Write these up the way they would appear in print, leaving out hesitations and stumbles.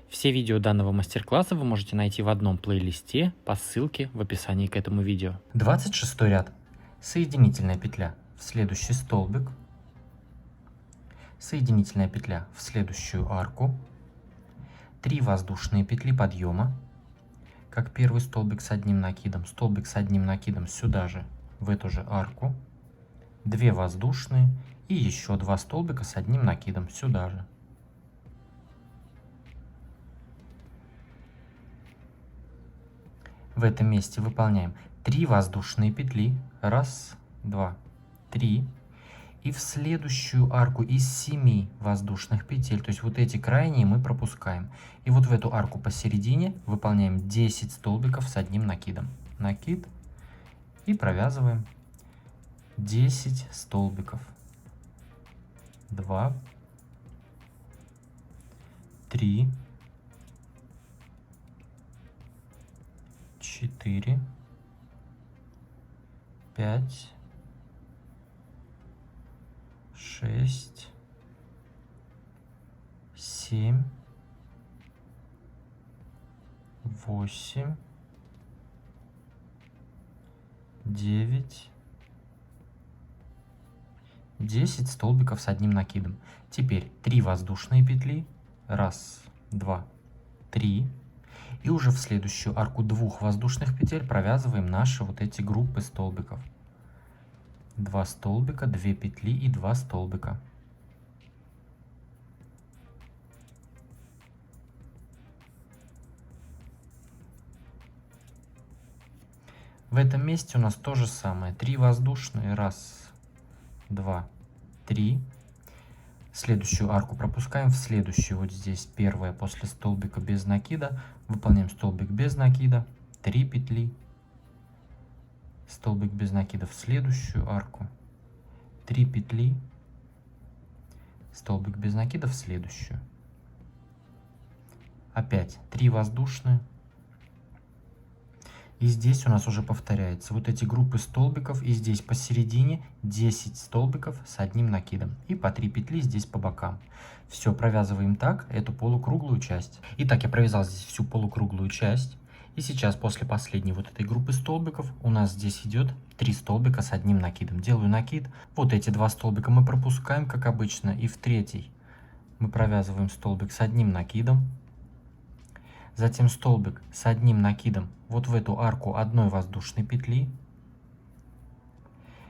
Все видео данного мастер-класса вы можете найти в одном плейлисте по ссылке в описании к этому видео. 26 ряд. Соединительная петля в следующий столбик, соединительная петля в следующую арку, 3 воздушные петли подъема, как первый столбик с одним накидом, столбик с одним накидом сюда же, в эту же арку, 2 воздушные и еще 2 столбика с одним накидом сюда же. В этом месте выполняем 3 воздушные петли, 1, 2, 3, и в следующую арку из 7 воздушных петель, то есть вот эти крайние мы пропускаем, и вот в эту арку посередине выполняем 10 столбиков с одним накидом, накид, и провязываем 10 столбиков, 2, 3, 4, 5, 6, 7, 8, 9, 10 столбиков с одним накидом. Теперь 3 воздушные петли, 1, 2, 3, и уже в следующую арку 2 воздушных петель провязываем наши вот эти группы столбиков. 2 столбика, 2 петли и 2 столбика. В этом месте у нас то же самое. 3 воздушные, 1, 2, 3. Следующую арку пропускаем в следующую, вот здесь первая после столбика без накида, выполняем столбик без накида, 3 петли, столбик без накида в следующую арку, 3 петли, столбик без накида в следующую, опять 3 воздушные. И здесь у нас уже повторяется вот эти группы столбиков, и здесь посередине 10 столбиков с одним накидом. И по 3 петли здесь по бокам. Все, провязываем так эту полукруглую часть. Итак, я провязал здесь всю полукруглую часть. И сейчас после последней вот этой группы столбиков у нас здесь идет 3 столбика с одним накидом. Делаю накид. Вот эти 2 столбика мы пропускаем, как обычно. И в третий мы провязываем столбик с одним накидом. Затем столбик с одним накидом вот в эту арку одной воздушной петли.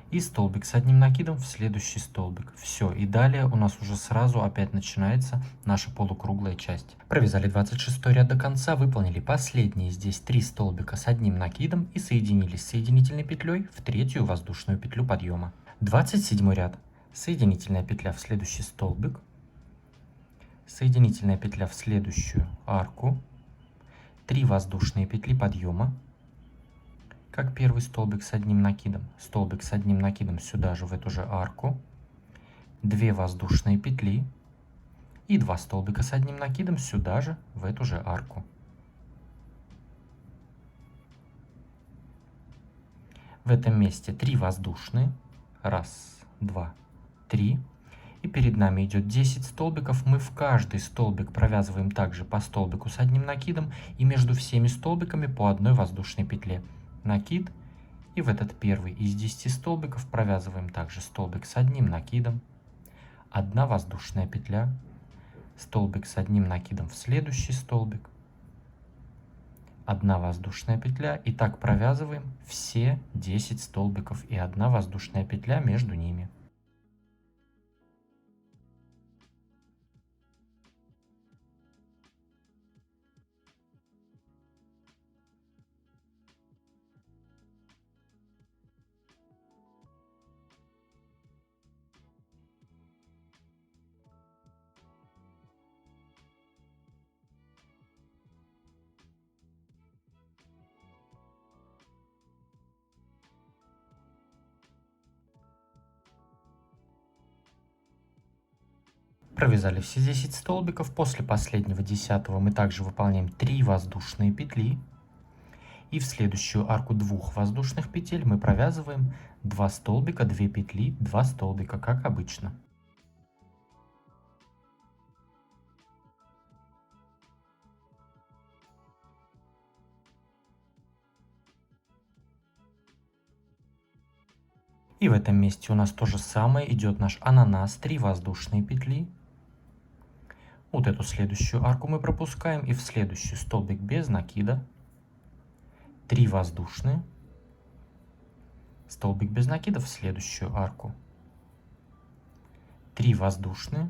И столбик с одним накидом в следующий столбик. Все, и далее у нас уже сразу опять начинается наша полукруглая часть. Провязали 26 ряд до конца, выполнили последние здесь 3 столбика с одним накидом и соединились соединительной петлей в третью воздушную петлю подъема. 27 ряд. Соединительная петля в следующий столбик. Соединительная петля в следующую арку. 3 воздушные петли подъема, как первый столбик с одним накидом, столбик с одним накидом сюда же в эту же арку, 2 воздушные петли и 2 столбика с одним накидом сюда же в эту же арку. В этом месте 3 воздушные, 1, 2, 3. И перед нами идет 10 столбиков. Мы в каждый столбик провязываем также по столбику с одним накидом. И между всеми столбиками по одной воздушной петле. Накид. И в этот первый из 10 столбиков провязываем также столбик с одним накидом. 1 воздушная петля. Столбик с одним накидом в следующий столбик. 1 воздушная петля. И так провязываем все 10 столбиков и 1 воздушная петля между ними. Провязали все 10 столбиков. После последнего 10-го мы также выполняем 3 воздушные петли. И в следующую арку 2 воздушных петель мы провязываем 2 столбика, 2 петли, 2 столбика, как обычно. И в этом месте у нас то же самое, идет наш ананас, 3 воздушные петли. Вот эту следующую арку мы пропускаем, и в следующий столбик без накида 3 воздушные, столбик без накида в следующую арку, 3 воздушные,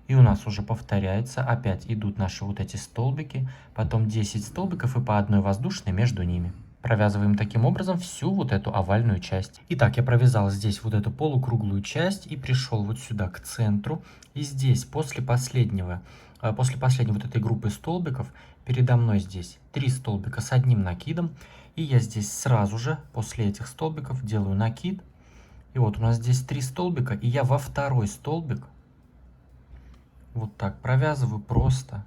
и у нас уже повторяется, опять идут наши вот эти столбики, потом 10 столбиков и по одной воздушной между ними. Провязываем таким образом всю вот эту овальную часть. Итак, я провязал здесь вот эту полукруглую часть и пришел вот сюда к центру. И здесь после последней вот этой группы столбиков передо мной здесь 3 столбика с одним накидом. И я здесь сразу же после этих столбиков делаю накид. И вот у нас здесь 3 столбика, и я во второй столбик вот так провязываю просто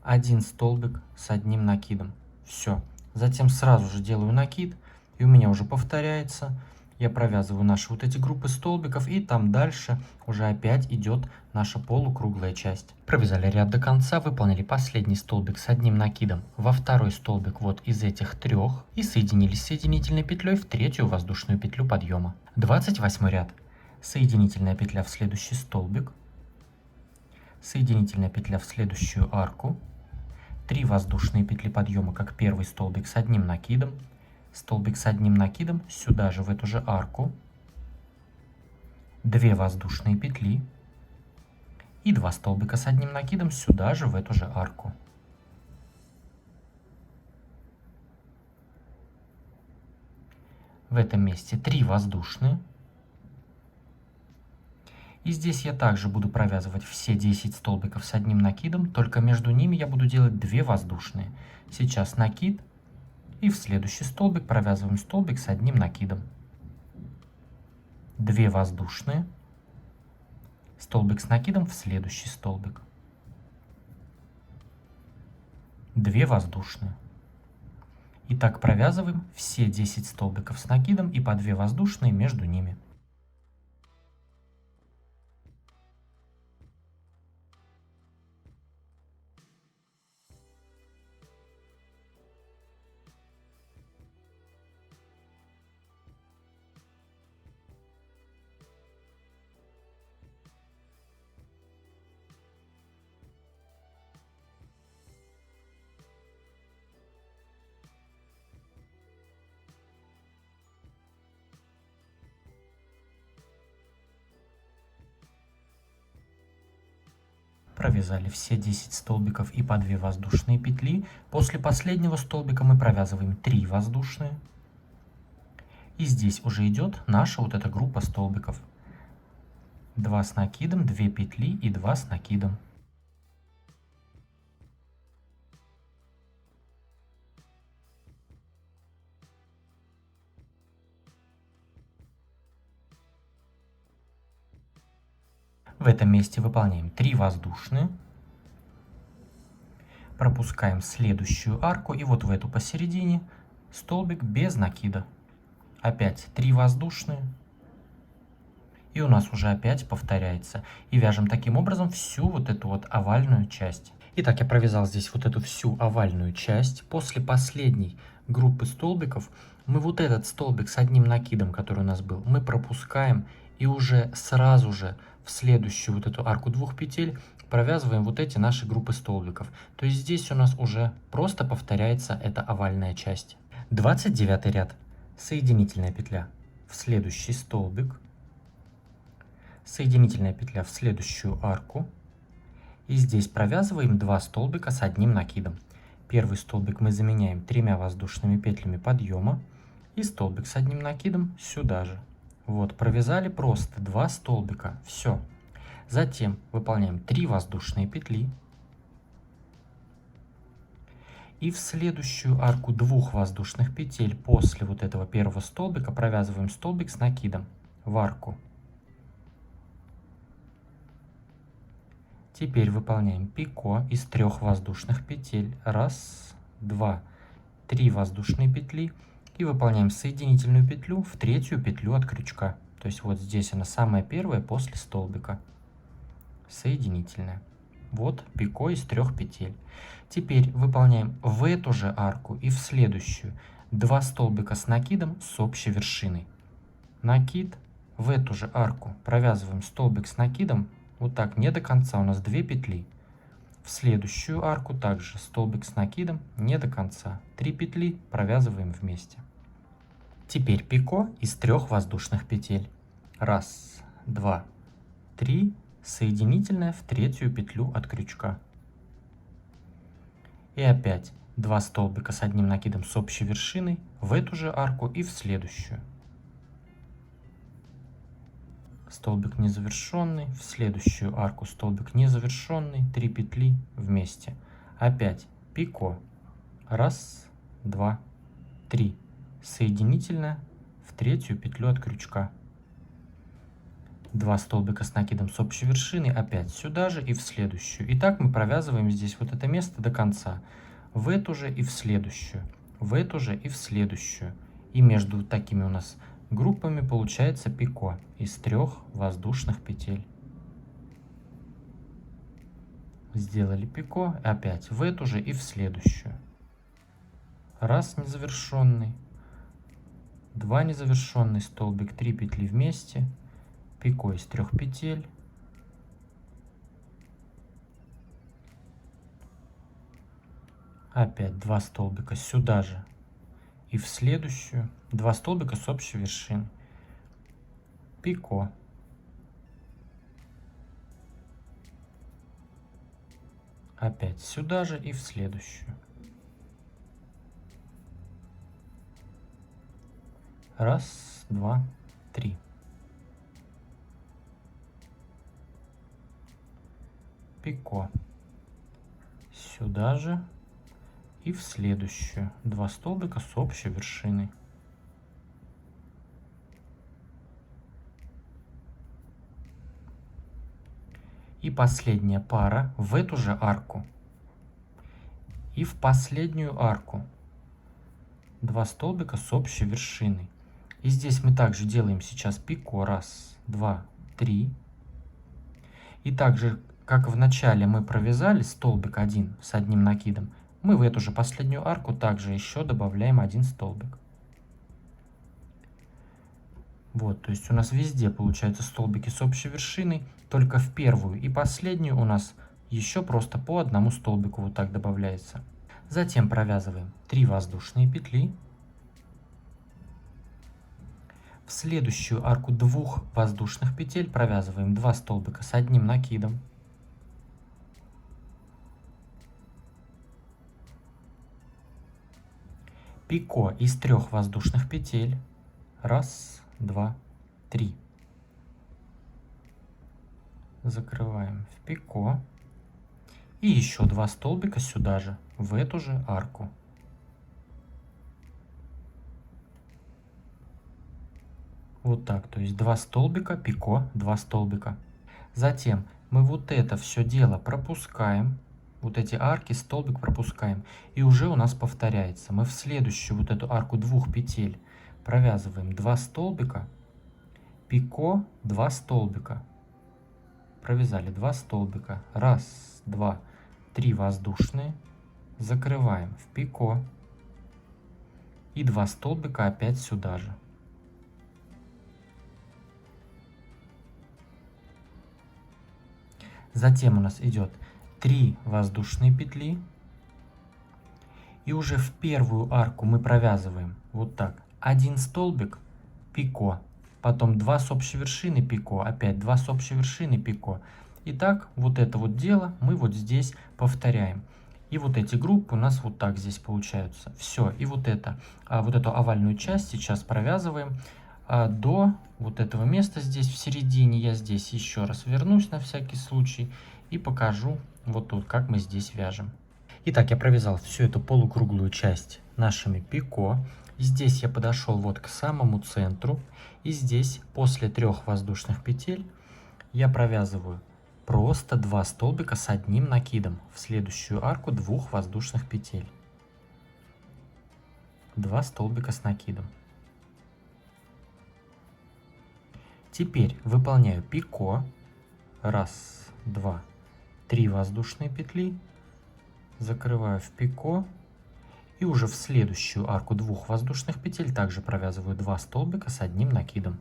один столбик с одним накидом. Все. Затем сразу же делаю накид, и у меня уже повторяется. Я провязываю наши вот эти группы столбиков, и там дальше уже опять идет наша полукруглая часть. Провязали ряд до конца, выполнили последний столбик с одним накидом во второй столбик вот из этих 3 и соединились соединительной петлей в третью воздушную петлю подъема. 28 ряд. Соединительная петля в следующий столбик, соединительная петля в следующую арку, 3 воздушные петли подъема, как первый столбик с одним накидом, столбик с одним накидом сюда же в эту же арку, 2 воздушные петли и 2 столбика с одним накидом сюда же в эту же арку. В этом месте 3 воздушные. И здесь я также буду провязывать все 10 столбиков с одним накидом, только между ними я буду делать 2 воздушные. Сейчас накид, и в следующий столбик провязываем столбик с одним накидом. 2 воздушные, столбик с накидом в следующий столбик. 2 воздушные. И так провязываем все 10 столбиков с накидом и по 2 воздушные между ними. Провязали все 10 столбиков и по 2 воздушные петли. После последнего столбика мы провязываем 3 воздушные. И здесь уже идет наша вот эта группа столбиков. 2 с накидом, 2 петли и 2 с накидом. В этом месте выполняем 3 воздушные. Пропускаем следующую арку и вот в эту посередине столбик без накида. Опять 3 воздушные. И у нас уже опять повторяется. И вяжем таким образом всю вот эту вот овальную часть. Итак, я провязал здесь вот эту всю овальную часть. После последней группы столбиков мы вот этот столбик с одним накидом, который у нас был, мы пропускаем и уже сразу же в следующую вот эту арку 2 петель провязываем вот эти наши группы столбиков. То есть здесь у нас уже просто повторяется эта овальная часть. 29 ряд. Соединительная петля в следующий столбик, соединительная петля в следующую арку. И здесь провязываем 2 столбика с одним накидом. Первый столбик мы заменяем 3 воздушными петлями подъема и столбик с одним накидом сюда же. Вот, провязали просто 2 столбика, все. Затем выполняем 3 воздушные петли. И в следующую арку 2 воздушных петель после вот этого первого столбика провязываем столбик с накидом в арку. Теперь выполняем пико из 3 воздушных петель. 1, 2, 3 воздушные петли. И выполняем соединительную петлю в третью петлю от крючка. То есть вот здесь она самая первая после столбика. Соединительная. Вот пико из 3 петель. Теперь выполняем в эту же арку и в следующую 2 столбика с накидом с общей вершиной. Накид, в эту же арку провязываем столбик с накидом, вот так, не до конца, у нас 2 петли. В следующую арку также столбик с накидом, не до конца, 3 петли провязываем вместе. Теперь пико из 3 воздушных петель. 1, 2, 3, соединительная в 3-ю петлю от крючка. И опять 2 столбика с одним накидом с общей вершиной в эту же арку и в следующую. Столбик незавершенный, в следующую арку столбик незавершенный, 3 петли вместе. Опять пико. 1, 2, 3. Соединительная в 3-ю петлю от крючка. 2 столбика с накидом с общей вершины, опять сюда же и в следующую. И так мы провязываем здесь вот это место до конца. В эту же и в следующую, в эту же и в следующую. И между такими у нас группами получается пико из 3 воздушных петель. Сделали пико, опять в эту же и в следующую. 1 незавершенный, 2 незавершенный столбик, 3 петли вместе, пико из 3 петель. Опять 2 столбика сюда же и в следующую, 2 столбика с общей вершиной, пико. Опять сюда же и в следующую. 1, 2, 3. Пико. Сюда же и в следующую. 2 столбика с общей вершиной. И последняя пара в эту же арку. И в последнюю арку 2 столбика с общей вершиной. И здесь мы также делаем сейчас пико. 1, 2, 3. И также, как в начале мы провязали столбик 1 с одним накидом, мы в эту же последнюю арку также еще добавляем 1 столбик. Вот, то есть у нас везде получаются столбики с общей вершиной, только в первую и последнюю у нас еще просто по одному столбику вот так добавляется. Затем провязываем 3 воздушные петли. В следующую арку 2 воздушных петель провязываем 2 столбика с одним накидом. Пико из 3 воздушных петель. 1, 2, 3. Закрываем в пико. И еще 2 столбика сюда же, в эту же арку. Вот так, то есть 2 столбика, пико, 2 столбика. Затем мы вот это все дело пропускаем, вот эти арки, столбик пропускаем, и уже у нас повторяется. Мы в следующую вот эту арку 2 петель провязываем 2 столбика, пико, 2 столбика. Провязали 2 столбика, 1, 2, 3 воздушные, закрываем в пико и 2 столбика опять сюда же. Затем у нас идет 3 воздушные петли. И уже в первую арку мы провязываем вот так. 1 столбик, пико. Потом 2 с общей вершины, пико. Опять 2 с общей вершины, пико. И так вот это вот дело мы вот здесь повторяем. И вот эти группы у нас вот так здесь получаются. Все. И вот эту овальную часть сейчас провязываем до вот этого места здесь в середине. Я здесь еще раз вернусь на всякий случай и покажу вот тут, как мы здесь вяжем. Итак, я провязал всю эту полукруглую часть нашими пико. Здесь я подошел вот к самому центру. И здесь после 3 воздушных петель я провязываю просто 2 столбика с одним накидом. В следующую арку 2 воздушных петель. 2 столбика с накидом. Теперь выполняю пико. 1, 2, 3 воздушные петли. Закрываю в пико. И уже в следующую арку 2 воздушных петель также провязываю 2 столбика с одним накидом.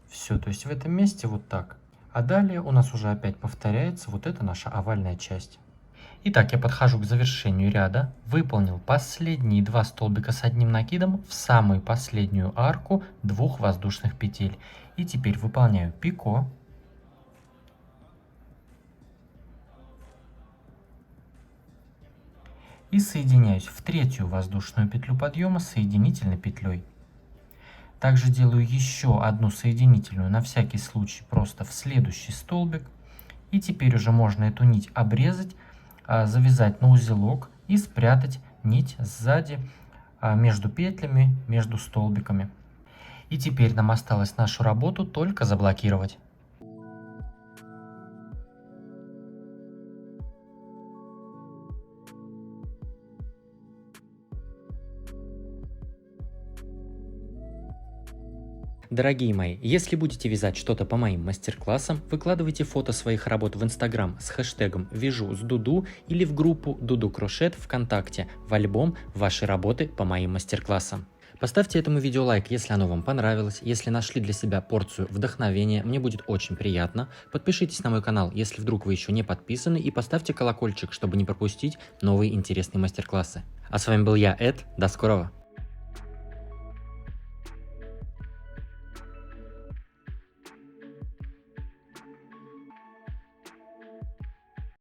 Все, то есть в этом месте вот так. А далее у нас уже опять повторяется вот эта наша овальная часть. Итак, я подхожу к завершению ряда, выполнил последние 2 столбика с одним накидом в самую последнюю арку 2 воздушных петель. И теперь выполняю пико. И соединяюсь в третью воздушную петлю подъема соединительной петлей. Также делаю еще одну соединительную на всякий случай просто в следующий столбик. И теперь уже можно эту нить обрезать, завязать на узелок и спрятать нить сзади между петлями, между столбиками. И теперь нам осталось нашу работу только заблокировать. Дорогие мои, если будете вязать что-то по моим мастер-классам, выкладывайте фото своих работ в Инстаграм с хэштегом «Вяжу с Дуду» или в группу «Дуду Крошет» ВКонтакте в альбом «Ваши работы по моим мастер-классам». Поставьте этому видео лайк, если оно вам понравилось, если нашли для себя порцию вдохновения, мне будет очень приятно. Подпишитесь на мой канал, если вдруг вы еще не подписаны, и поставьте колокольчик, чтобы не пропустить новые интересные мастер-классы. А с вами был я, Эд, до скорого!